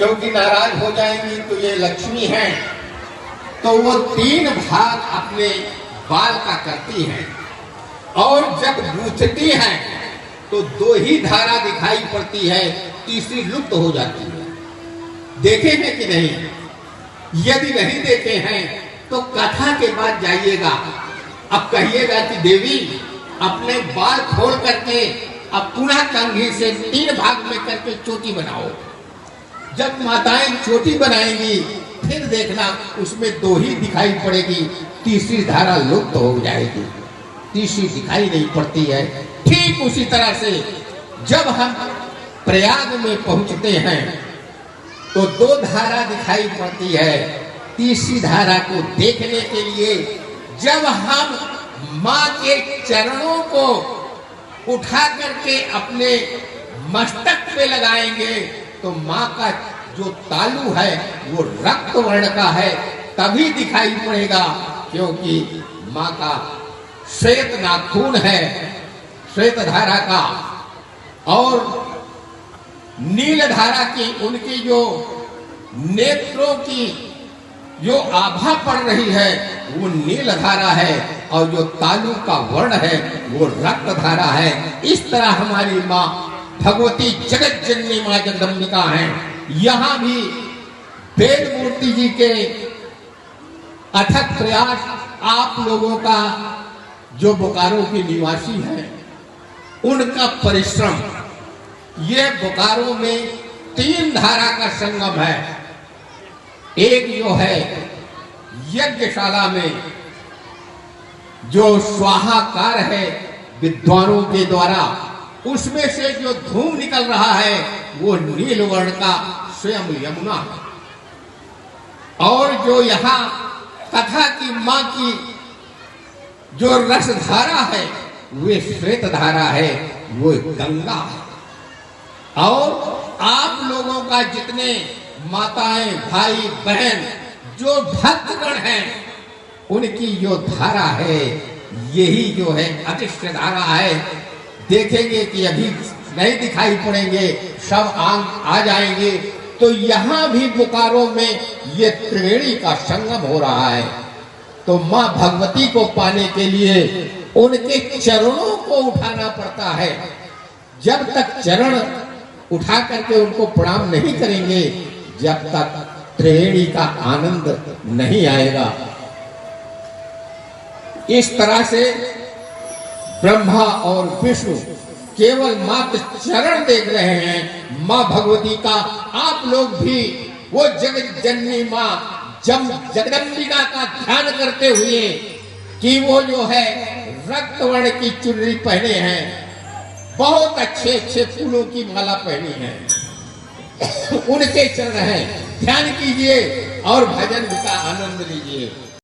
क्योंकि नाराज हो जाएंगी तो ये लक्ष्मी है, तो वो 3 भाग अपने बाल का करती हैं और जब गूंथती हैं तो 2 ही धारा दिखाई पड़ती है, तीसरी लुप्त हो जाती है। देखे हैं कि नहीं? यदि नहीं देखे हैं तो कथा के बाद जाइएगा, अब कहिएगा कि देवी अपने बाल खोल करके अब पुनः कंघी से 3 भाग में करके चोटी बनाओ। जब माताएं चोटी बनाएंगी फिर देखना उसमें 2 ही दिखाई पड़ेगी, तीसरी धारा लुप्त हो जाएगी, तीसरी दिखाई नहीं पड़ती है। ठीक उसी तरह से जब हम प्रयाग में पहुंचते हैं तो 2 धारा दिखाई पड़ती है, तीसरी धारा को देखने के लिए जब हम माँ के चरणों को उठा करके अपने मस्तक पे लगाएंगे तो माँ का जो तालु है वो रक्त वर्ण का है, तभी दिखाई पड़ेगा, क्योंकि माँ का श्वेत नाखून है श्वेत धारा का, और नील धारा की उनकी जो नेत्रों की जो आभा पड़ रही है वो नील धारा है, और जो तालु का वर्ण है वो रक्त धारा है। इस तरह हमारी माँ भगवती जगत जननी माँ जगदम्बिका हैं। यहाँ भी वेद मूर्ति जी के अथक प्रयास, आप लोगों का जो बोकारो के निवासी हैं उनका परिश्रम, ये बोकारो में 3 धारा का संगम है। एक जो है यज्ञशाला में जो स्वाहाकार है विद्वानों के द्वारा, उसमें से जो धूम निकल रहा है वो नील वर्ण का स्वयं यमुना, और जो यहाँ कथा की माँ की जो रसधारा है वे श्वेत धारा है, वो गंगा है। और आप लोगों का जितने माताएं भाई बहन जो भक्तगण हैं उनकी जो धारा है यही जो है अदृश्य धारा है। देखेंगे कि अभी नहीं दिखाई पड़ेंगे, सब आ जाएंगे। तो यहाँ भी बोकारो में ये त्रिवेणी का संगम हो रहा है। तो माँ भगवती को पाने के लिए उनके चरणों को उठाना पड़ता है। जब तक चरण उठा करके उनको प्रणाम नहीं करेंगे, जब तक त्रिवेणी का आनंद नहीं आएगा। इस तरह से ब्रह्मा और विष्णु केवल मात्र चरण देख रहे हैं माँ भगवती का। आप लोग भी वो जगत जननी माँ जगदम्बिका का ध्यान करते हुए कि वो जो है रक्त वर्ण की चुनरी पहने हैं, बहुत अच्छे अच्छे फूलों की माला पहनी है, उनके चरण हैं, ध्यान कीजिए और भजन का आनंद लीजिए।